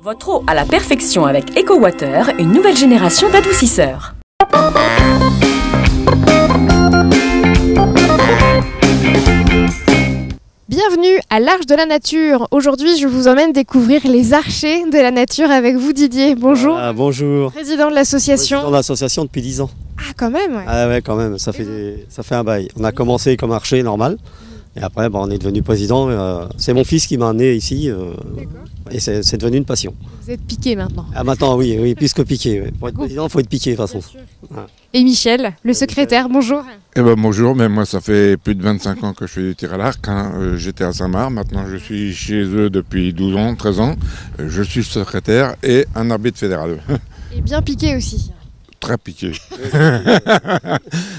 Votre eau à la perfection avec EcoWater, une nouvelle génération d'adoucisseurs. Bienvenue à l'Arche de la Nature. Aujourd'hui, je vous emmène découvrir les archers de la nature avec vous, Didier. Bonjour. Voilà, bonjour. Président de l'association. Président de l'association depuis 10 ans. Ah, quand même, ouais. Ah ouais, quand même, ça fait un bail. On a commencé comme archer normal. Et après, on est devenu président. C'est mon fils qui m'a amené ici. Et c'est devenu une passion. Vous êtes piqué maintenant. Ah, maintenant, oui, plus que piqué. Ouais. Pour être président, il faut être piqué de toute façon. Ouais. Et Michel, le secrétaire, bonjour. Eh ben bonjour, mais moi ça fait plus de 25 ans que je fais du tir à l'arc. J'étais à Saint-Marc, maintenant je suis chez eux depuis 12 ans, 13 ans. Je suis secrétaire et un arbitre fédéral. Et bien piqué aussi. Très piqué.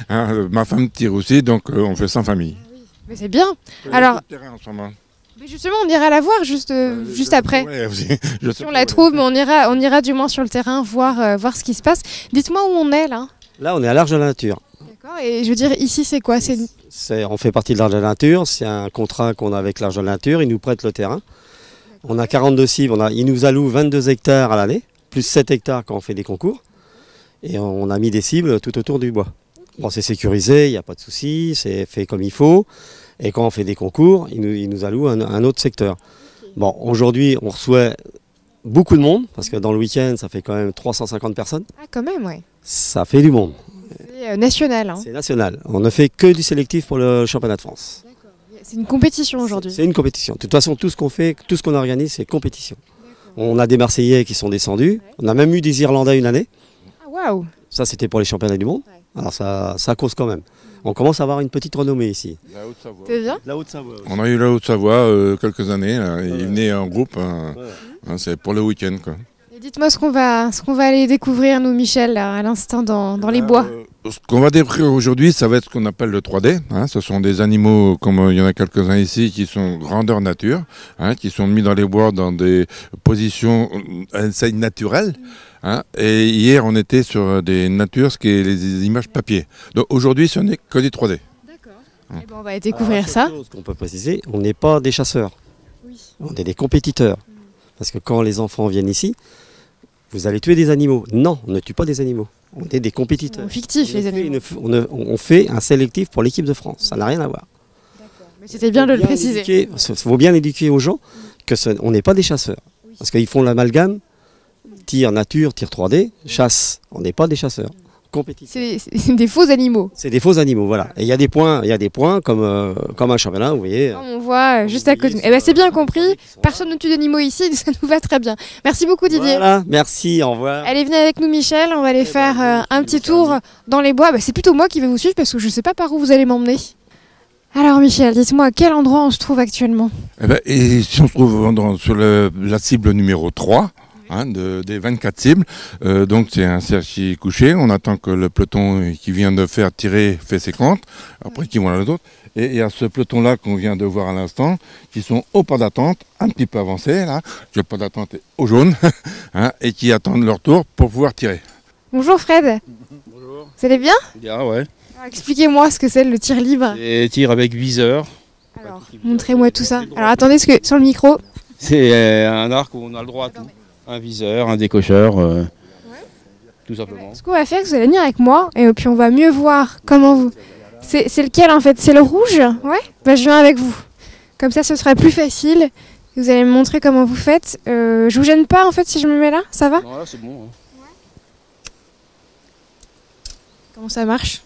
Ma femme tire aussi, donc on fait sans famille. Mais c'est bien. Alors, Terrain en ce moment. mais justement, on ira la voir juste après. Ouais, Si on la trouve, mais on ira du moins sur le terrain voir ce qui se passe. Dites-moi où on est là. Là, on est à l'Arche de la Nature. D'accord. Et je veux dire, ici, c'est quoi? On fait partie de l'Arche de la Nature. C'est un contrat qu'on a avec l'Arche de la Nature. Ils nous prêtent le terrain. On a 42 cibles. Ils nous allouent 22 hectares à l'année, plus 7 hectares quand on fait des concours. Et on a mis des cibles tout autour du bois. Bon, c'est sécurisé, il n'y a pas de souci, c'est fait comme il faut. Et quand on fait des concours, ils nous allouent un autre secteur. Bon, aujourd'hui, on reçoit beaucoup de monde, parce que dans le week-end, ça fait quand même 350 personnes. Ah, quand même, ouais. Ça fait du monde. C'est national. Hein. C'est national. On ne fait que du sélectif pour le championnat de France. D'accord. C'est une compétition aujourd'hui. C'est une compétition. De toute façon, tout ce qu'on fait, tout ce qu'on organise, c'est compétition. On a des Marseillais qui sont descendus. On a même eu des Irlandais une année. Ah, waouh. Ça, c'était pour les championnats du monde. Alors ça cause quand même. On commence à avoir une petite renommée ici. La Haute-Savoie. C'est bien. La Haute-Savoie aussi. On a eu la Haute-Savoie quelques années. Là. Ils venaient en groupe. C'est pour le week-end, quoi. Et dites-moi ce qu'on va aller découvrir, nous, Michel, là, à l'instant dans les bois. Ce qu'on va découvrir aujourd'hui, ça va être ce qu'on appelle le 3D. Ce sont des animaux, comme il y en a quelques-uns ici, qui sont grandeur nature, qui sont mis dans les bois dans des positions naturelles. Et hier, on était sur des natures, ce qui est les images papier. Donc aujourd'hui, ce n'est que du 3D. D'accord. Et ben, on va découvrir ça. Ce qu'on peut préciser, on n'est pas des chasseurs. Oui. On est des compétiteurs. Parce que quand les enfants viennent ici, vous allez tuer des animaux. Non, on ne tue pas des animaux. On est des compétiteurs. Fictif, les animaux. On fait un sélectif pour l'équipe de France. Ça n'a rien à voir. D'accord. Mais c'était bien de le préciser. Il faut bien éduquer aux gens qu'on n'est pas des chasseurs. Parce qu'ils font l'amalgame. Tir nature, tir 3D, chasse. On n'est pas des chasseurs. Compétiteurs. C'est des faux animaux. C'est des faux animaux, voilà. Et il y a des points comme un championnat, vous voyez. Comme on voit juste à côté. Eh ben, c'est bien compris. Personne ne tue d'animaux ici, ça nous va très bien. Merci beaucoup, Didier. Voilà, merci, au revoir. Allez, venez avec nous, Michel. On va aller faire un petit tour dans les bois. C'est plutôt moi qui vais vous suivre parce que je ne sais pas par où vous allez m'emmener. Alors, Michel, dites-moi à quel endroit on se trouve actuellement? Et si on se trouve sur la cible numéro 3, des 24 cibles, donc c'est un cerchi couché, on attend que le peloton qui vient de faire tirer fait ses comptes, après qui vont à l'autre, et il y a ce peloton-là qu'on vient de voir à l'instant, qui sont au pas d'attente, un petit peu avancé, là, le pas d'attente est au jaune, et qui attendent leur tour pour pouvoir tirer. Bonjour Fred. Bonjour. Vous allez bien? Bien, ouais. Alors, expliquez-moi ce que c'est le tir libre. Et tir avec viseur. Alors, montrez-moi tout ça. Alors attendez, parce que sur le micro... C'est un arc où on a le droit à tout. Un viseur, un décocheur, tout simplement. Ce qu'on va faire, c'est que vous allez venir avec moi et puis on va mieux voir comment vous... C'est lequel en fait? C'est le rouge? Ouais. Je viens avec vous. Comme ça, ce sera plus facile. Vous allez me montrer comment vous faites. Je vous gêne pas en fait si je me mets là? Ça va? Non, là c'est bon. Comment ça marche?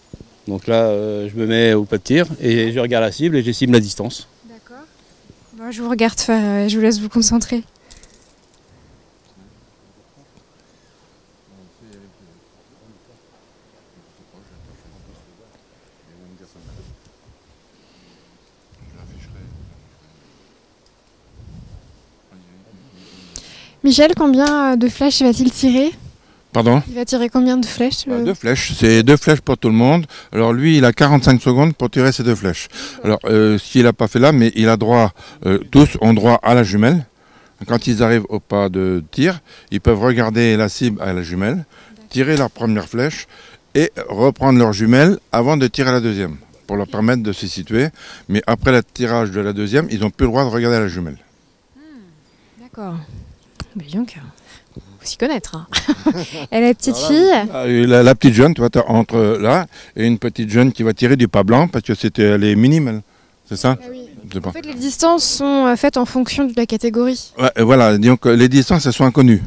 Donc là, je me mets au pas de tir et je regarde la cible et j'estime la distance. D'accord. Bon, je vous regarde faire, je vous laisse vous concentrer. Michel, combien de flèches va-t-il tirer? Pardon? Il va tirer combien de flèches? 2 flèches, c'est 2 flèches pour tout le monde. Alors lui, il a 45 secondes pour tirer ces 2 flèches. Alors, ce qu'il n'a pas fait là, mais il a droit, tous ont droit à la jumelle. Quand ils arrivent au pas de tir, ils peuvent regarder la cible à la jumelle, tirer leur première flèche et reprendre leur jumelle avant de tirer la deuxième, pour leur permettre de se situer. Mais après le tirage de la deuxième, ils n'ont plus le droit de regarder la jumelle. D'accord. Mais bien que faut s'y connaître. Hein. Et la petite fille La petite jeune, tu vois, entre là, et une petite jeune qui va tirer du pas blanc parce que elle est minime, c'est ça? Je sais pas. En fait, les distances sont faites en fonction de la catégorie. Ouais, voilà, donc les distances, elles sont inconnues.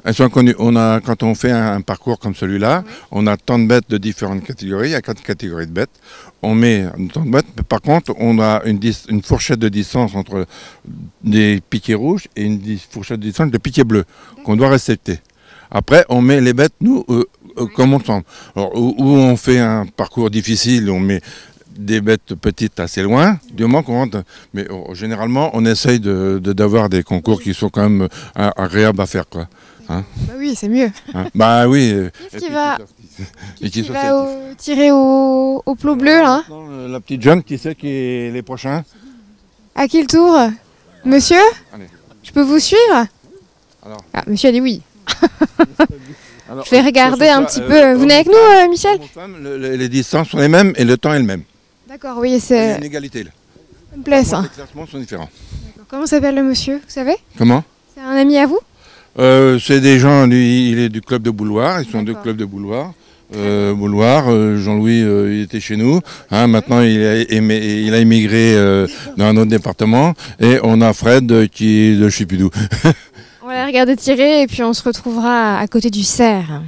Elles sont inconnues. Quand on fait un parcours comme celui-là, on a tant de bêtes de différentes catégories, il y a 4 catégories de bêtes. On met tant de bêtes, mais par contre, on a une fourchette de distance entre des piquets rouges et une fourchette de distance de piquets bleus qu'on doit respecter. Après, on met les bêtes, nous, comme on semble. Alors, où on fait un parcours difficile, on met des bêtes petites assez loin, du moment qu'on rentre. Mais généralement, on essaye d'avoir des concours qui sont quand même agréables à faire, quoi. Hein? Bah oui, c'est mieux. Hein? Bah oui. Qui va tirer au plot bleu, là? La petite jeune qui sait qui est les prochains. À qui le tour? Monsieur? Allez. Je peux vous suivre? Alors. Ah, monsieur a dit oui. Alors, je vais regarder un petit peu. Vous venez avec nous, Michel? Les distances sont les mêmes et le temps est le même. D'accord, oui, Il y a c'est... une égalité là. Ça me plaît, ça. Les classements sont différents. Comment s'appelle le monsieur, vous savez? Comment? C'est un ami à vous? C'est des gens, lui, il est du club de Bouloir, ils sont deux clubs de Bouloir. Jean-Louis, il était chez nous. Hein, maintenant, il a immigré dans un autre département. Et on a Fred qui est de je sais plus d'où. On va aller regarder tirer et puis on se retrouvera à côté du cerf.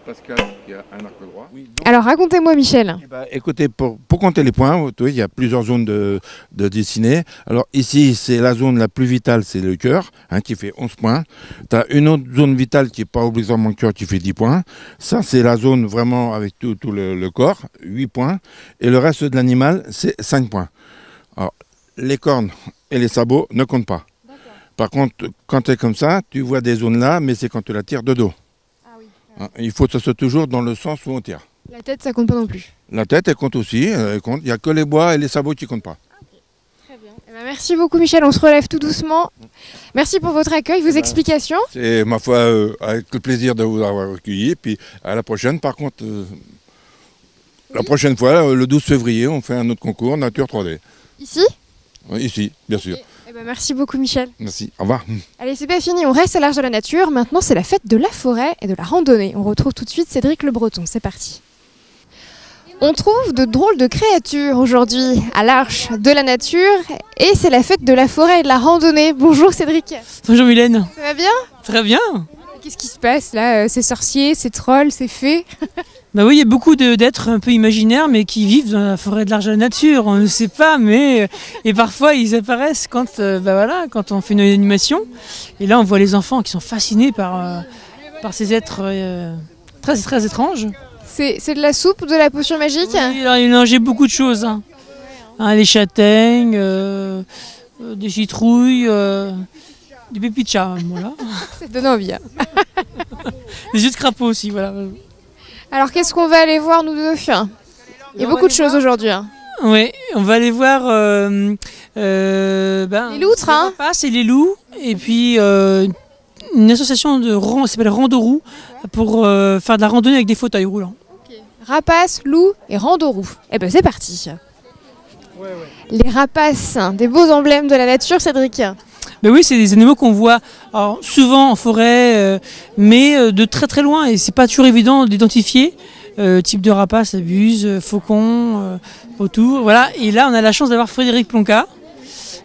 Pascal qui a un arc droit. Alors racontez-moi, Michel. Écoutez, pour compter les points, il y a plusieurs zones de dessiner. Alors ici, c'est la zone la plus vitale, c'est le cœur, hein, qui fait 11 points. Tu as une autre zone vitale qui n'est pas obligatoirement le cœur, qui fait 10 points. Ça, c'est la zone vraiment avec tout le corps, 8 points. Et le reste de l'animal, c'est 5 points. Alors, les cornes et les sabots ne comptent pas. Par contre, quand tu es comme ça, tu vois des zones là, mais c'est quand tu la tires de dos. Il faut que ça soit toujours dans le sens où on tire. La tête, ça compte pas non plus. La tête, elle compte aussi. Il n'y a que les bois et les sabots qui comptent pas. Très bien. Eh ben, merci beaucoup, Michel. On se relève tout doucement. Merci pour votre accueil, vos explications. C'est ma foi avec le plaisir de vous avoir accueilli. Puis à la prochaine, par contre, la prochaine fois, le 12 février, on fait un autre concours Nature 3D. Ici? Oui, ici, bien sûr. Merci beaucoup, Michel. Merci, au revoir. Allez, c'est pas fini, on reste à l'Arche de la Nature. Maintenant, c'est la fête de la forêt et de la randonnée. On retrouve tout de suite Cédric Le Breton. C'est parti. On trouve de drôles de créatures aujourd'hui à l'Arche de la Nature. Et c'est la fête de la forêt et de la randonnée. Bonjour, Cédric. Bonjour, Mylène. Ça va bien? Très bien. Qu'est-ce qui se passe là? Ces sorciers, ces trolls, ces fées? Bah oui, il y a beaucoup d'êtres un peu imaginaires, mais qui vivent dans la forêt de l'Arche de la Nature. On ne sait pas, mais et parfois ils apparaissent quand on fait une animation. Et là, on voit les enfants qui sont fascinés par ces êtres très très étranges. C'est de la soupe, de la potion magique? Oui, il a mélangé beaucoup de choses. Hein, les châtaignes, des citrouilles, des pépis de chat, voilà. Ça donne envie. Hein. Des yeux de crapaud aussi, voilà. Alors qu'est-ce qu'on va aller voir, nous deux? Il y a beaucoup de choses aujourd'hui. Hein. Oui, on va aller voir les loutres, les rapaces et les loups, et puis une association qui s'appelle Randorou pour faire de la randonnée avec des fauteuils roulants. Okay. Rapaces, loups et Randorou. Eh ben c'est parti. Ouais. Les rapaces, des beaux emblèmes de la nature, Cédric. Ben oui, c'est des animaux qu'on voit alors, souvent en forêt, mais de très très loin, et c'est pas toujours évident d'identifier. Type de rapace, buse, faucon, autour, voilà. Et là, on a la chance d'avoir Frédéric Plonca,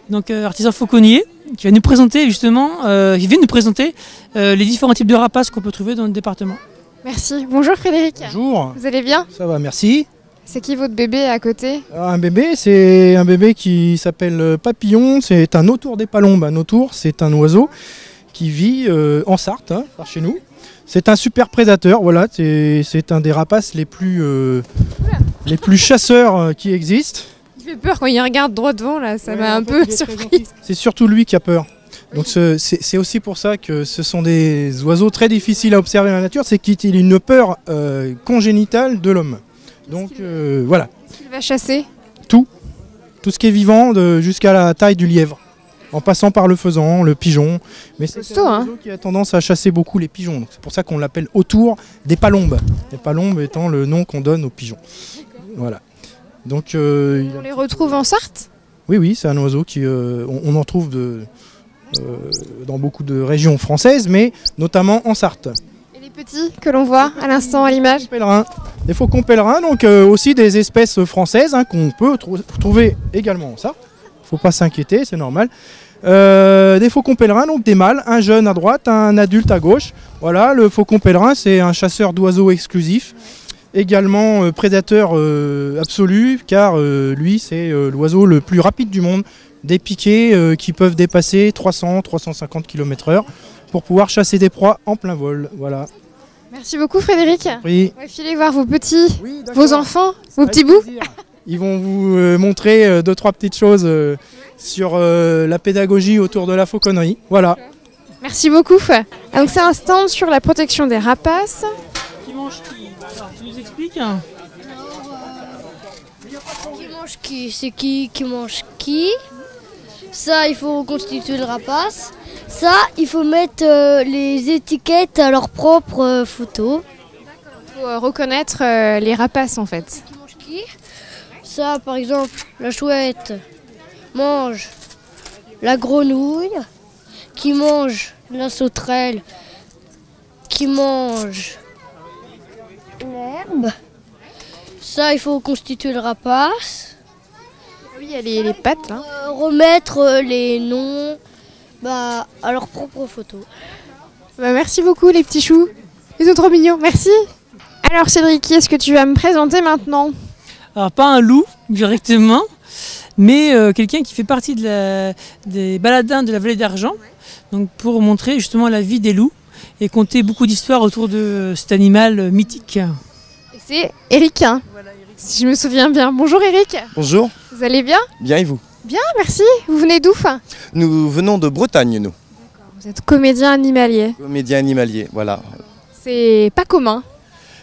donc artisan fauconnier, qui va nous présenter justement, qui vient nous présenter les différents types de rapaces qu'on peut trouver dans le département. Merci. Bonjour Frédéric. Bonjour. Vous allez bien? Ça va, merci. C'est qui votre bébé à côté? Un bébé, c'est un bébé qui s'appelle Papillon, c'est un autour des palombes. Un autour, c'est un oiseau qui vit en Sarthe, hein, par chez nous. C'est un super prédateur, voilà, c'est un des rapaces les plus chasseurs qui existent. Il fait peur quand il regarde droit devant, là, ça m'a un peu surprise. C'est surtout lui qui a peur. Donc c'est aussi pour ça que ce sont des oiseaux très difficiles à observer dans la nature, c'est qu'il a une peur congénitale de l'homme. Donc voilà. Il va chasser tout ce qui est vivant jusqu'à la taille du lièvre, en passant par le faisan, le pigeon. Mais c'est un oiseau qui a tendance à chasser beaucoup les pigeons. C'est pour ça qu'on l'appelle autour des palombes. Les palombes étant le nom qu'on donne aux pigeons. Voilà. Donc, On les retrouve en Sarthe? oui, c'est un oiseau qui, on en trouve dans beaucoup de régions françaises, mais notamment en Sarthe. Et les petits que l'on voit à l'instant à l'image? Pèlerins. Des faucons pèlerins, donc aussi des espèces françaises qu'on peut trouver également en Sarthe. Il ne faut pas s'inquiéter, c'est normal. Des faucons pèlerins, donc des mâles, un jeune à droite, un adulte à gauche. Voilà, le faucon pèlerin, c'est un chasseur d'oiseaux exclusif, également prédateur absolu, car lui, c'est l'oiseau le plus rapide du monde. Des piquets qui peuvent dépasser 300-350 km/h pour pouvoir chasser des proies en plein vol. Voilà. Merci beaucoup Frédéric. Oui. On va filer voir vos petits, Oui, d'accord. vos enfants, vos Avec petits bouts. plaisir. Ils vont vous montrer 2-3 petites choses sur la pédagogie autour de la fauconnerie. Voilà. Merci beaucoup. Donc c'est un stand sur la protection des rapaces. Qui mange qui? Alors, tu nous expliques? Qui mange qui? C'est qui mange qui? Ça, il faut reconstituer le rapace. Ça, il faut mettre les étiquettes à leur propre photo. Il faut reconnaître les rapaces en fait. Qui mange qui? Ça, par exemple, la chouette mange la grenouille, qui mange la sauterelle, qui mange l'herbe. Ça, il faut constituer le rapace. Oui, il y a les pattes là. Remettre les noms à leur propre photo. Bah, merci beaucoup les petits choux. Ils sont trop mignons, merci. Alors Cédric, qui est-ce que tu vas me présenter maintenant? Alors pas un loup directement, mais quelqu'un qui fait partie des baladins de la vallée d'Argent, donc pour montrer justement la vie des loups et conter beaucoup d'histoires autour de cet animal mythique. Et c'est Eric, hein, si je me souviens bien. Bonjour Eric. Bonjour, Vous allez bien? bien et vous? Bien, merci. Vous venez d'où? Nous venons de Bretagne, nous. Vous êtes comédien animalier. Comédien animalier, voilà. C'est pas commun.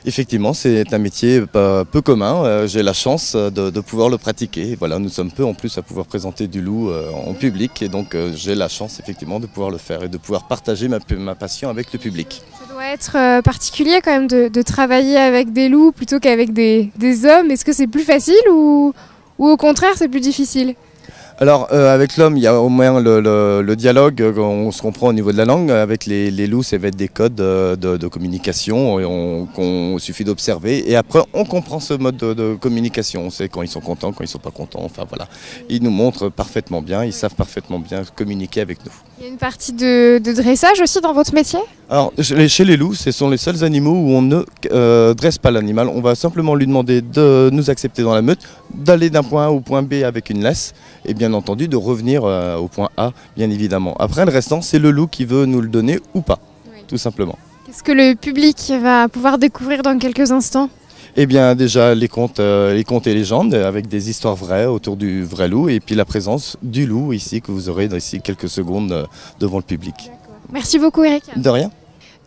Effectivement, c'est un métier peu commun. J'ai la chance de pouvoir le pratiquer. Et voilà, nous sommes peu en plus à pouvoir présenter du loup en public. Et donc j'ai la chance effectivement de pouvoir le faire et de pouvoir partager ma passion avec le public. Ça doit être particulier quand même de travailler avec des loups plutôt qu'avec des hommes. Est-ce que c'est plus facile ou au contraire c'est plus difficile? Alors avec l'homme, il y a au moins le dialogue, on se comprend au niveau de la langue. Avec les loups, ça va être des codes de communication qu'on suffit d'observer. Et après, on comprend ce mode de communication. On sait quand ils sont contents, quand ils ne sont pas contents. Enfin voilà, ils nous montrent parfaitement bien, ils savent parfaitement bien communiquer avec nous. Il y a une partie de dressage aussi dans votre métier? Alors chez les loups, ce sont les seuls animaux où on ne dresse pas l'animal. On va simplement lui demander de nous accepter dans la meute, d'aller d'un point A au point B avec une laisse et bien entendu de revenir au point A, bien évidemment. Après le restant, c'est le loup qui veut nous le donner ou pas, tout simplement. Qu'est-ce que le public va pouvoir découvrir dans quelques instants? Eh bien déjà les contes et légendes avec des histoires vraies autour du vrai loup et puis la présence du loup ici que vous aurez d'ici quelques secondes devant le public. Merci beaucoup Eric. De rien.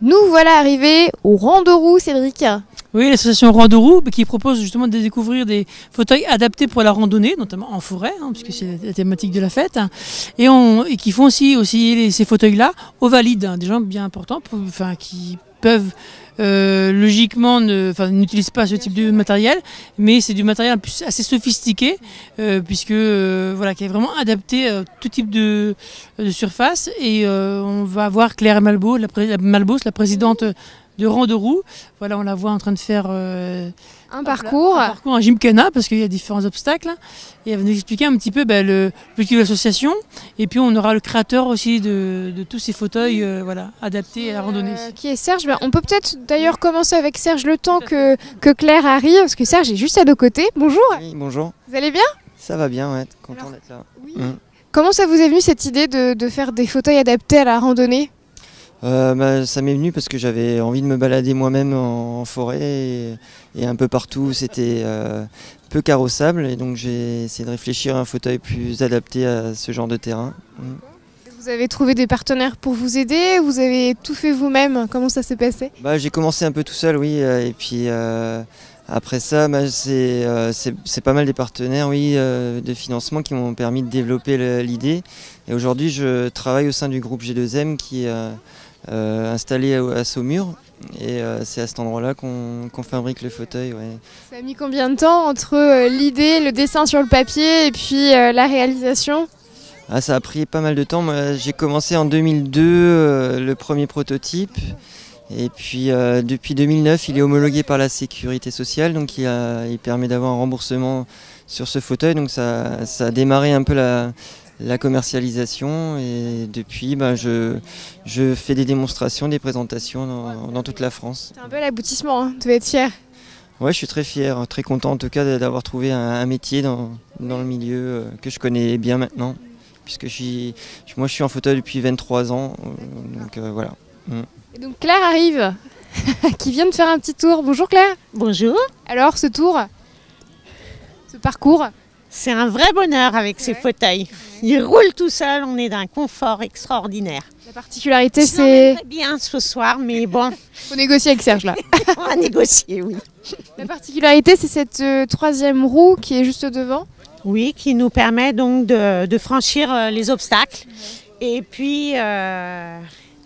Nous voilà arrivés au Randoroux, Cédric. Oui, l'association Randoroux qui propose justement de découvrir des fauteuils adaptés pour la randonnée, notamment en forêt, puisque c'est la thématique de la fête, et qui font aussi ces fauteuils-là aux valides, des gens bien importants, qui peuvent logiquement n'utilisent pas ce type de matériel, mais c'est du matériel assez sophistiqué, puisque qui est vraiment adapté à tout type de surface. Et on va voir Claire Malbos, la présidente de Randoroux. Voilà, on la voit en train de faire un parcours en gymkhana parce qu'il y a différents obstacles. Et elle va nous expliquer un petit peu l'objectif de l'association. Et puis on aura le créateur aussi de tous ces fauteuils adaptés à la randonnée. Qui est Serge. On peut peut-être d'ailleurs commencer avec Serge le temps que Claire arrive, parce que Serge est juste à nos côtés. Bonjour. Oui, bonjour. Vous allez bien? Ça va bien, ouais, content d'être là. Oui. Comment ça vous est venu cette idée de faire des fauteuils adaptés à la randonnée? Ça m'est venu parce que j'avais envie de me balader moi-même en forêt et un peu partout c'était peu carrossable et donc j'ai essayé de réfléchir à un fauteuil plus adapté à ce genre de terrain. Vous avez trouvé des partenaires pour vous aider? Vous avez tout fait vous-même? Comment ça s'est passé? J'ai commencé un peu tout seul, oui, et puis après ça c'est pas mal des partenaires de financement qui m'ont permis de développer l'idée et aujourd'hui je travaille au sein du groupe G2M qui est installé à Saumur Et c'est à cet endroit-là qu'on fabrique le fauteuil. Ouais. Ça a mis combien de temps entre l'idée, le dessin sur le papier et puis la réalisation ? Ah, ça a pris pas mal de temps. Moi, j'ai commencé en 2002 le premier prototype. Et puis depuis 2009, il est homologué par la Sécurité sociale. Donc il permet d'avoir un remboursement sur ce fauteuil. Donc ça a démarré un peu la commercialisation. Et depuis, je fais des démonstrations, des présentations dans toute la France. C'est un peu l'aboutissement, hein. Tu devais être fier. Ouais, je suis très fier, très content en tout cas d'avoir trouvé un métier dans le milieu que je connais bien maintenant. Puisque moi je suis en fauteuil depuis 23 ans, donc voilà. Et donc Claire arrive, qui vient de faire un petit tour. Bonjour Claire. Bonjour. Alors ce tour, ce parcours? C'est un vrai bonheur avec ces fauteuils. Ils roulent tout seuls, on est d'un confort extraordinaire. La particularité c'est... Très bien ce soir, mais bon. Faut négocier avec Serge là. On va négocier, oui. La particularité c'est cette troisième roue qui est juste devant. Oui, qui nous permet donc de franchir les obstacles. Et puis,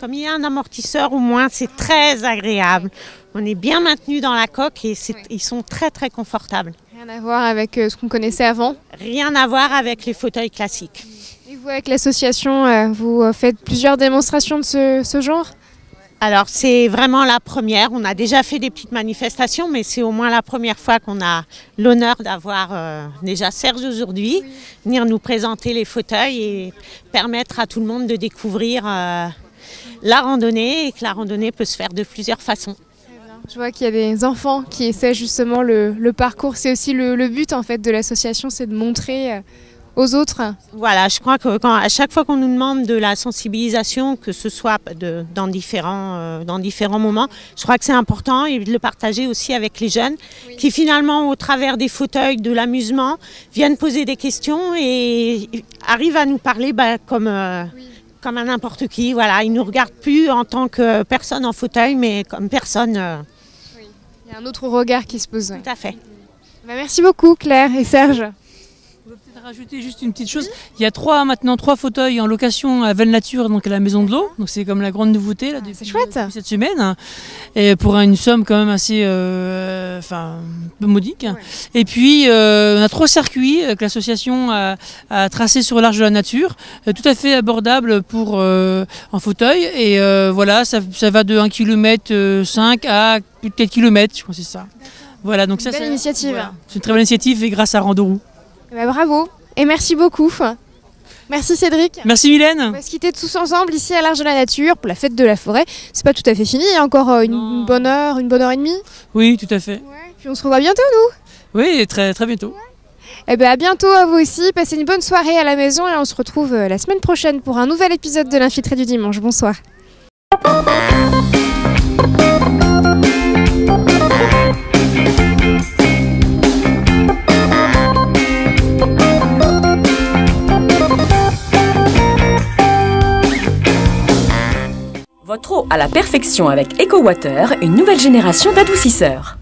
comme il y a un amortisseur au moins, c'est très agréable. On est bien maintenu dans la coque et ils sont très très confortables. Rien à voir avec ce qu'on connaissait avant. Rien à voir avec les fauteuils classiques. Et vous, avec l'association, vous faites plusieurs démonstrations de ce genre ? Alors c'est vraiment la première, on a déjà fait des petites manifestations, mais c'est au moins la première fois qu'on a l'honneur d'avoir déjà Serge aujourd'hui, venir nous présenter les fauteuils et permettre à tout le monde de découvrir la randonnée et que la randonnée peut se faire de plusieurs façons. Je vois qu'il y a des enfants qui essaient justement le parcours, c'est aussi le but en fait de l'association, c'est de montrer aux autres. Voilà, je crois que à chaque fois qu'on nous demande de la sensibilisation, que ce soit dans différents moments, je crois que c'est important et de le partager aussi avec les jeunes qui finalement, au travers des fauteuils, de l'amusement, viennent poser des questions et arrivent à nous parler comme à n'importe qui. Voilà, ils ne nous regardent plus en tant que personne en fauteuil, mais comme personne. Il y a un autre regard qui se pose. Tout à fait. Merci beaucoup Claire et Serge. On va peut-être rajouter juste une petite chose. Il y a maintenant trois fauteuils en location à Vel Nature, donc à la Maison de l'Eau. Donc c'est comme la grande nouveauté là, c'est chouette. Depuis cette semaine. Et pour une somme quand même assez peu modique. Ouais. Et puis on a 3 circuits que l'association a tracés sur l'Arche de la Nature, tout à fait abordables pour en fauteuil. Et voilà, ça va de 1,5 km à plus de 4 km, je crois que c'est ça. Voilà, donc une belle initiative. Voilà. C'est une très belle initiative et grâce à Randorou. Bravo et merci beaucoup. Merci Cédric. Merci Mylène. On va se quitter tous ensemble ici à l'Arche de la Nature pour la fête de la forêt. C'est pas tout à fait fini, il y a encore une bonne heure et demie. Oui, tout à fait. Ouais. Puis on se revoit bientôt nous. Oui, très très bientôt. Et à bientôt à vous aussi. Passez une bonne soirée à la maison et on se retrouve la semaine prochaine pour un nouvel épisode de l'Infiltré du dimanche. Bonsoir. Votre eau à la perfection avec EcoWater, une nouvelle génération d'adoucisseurs.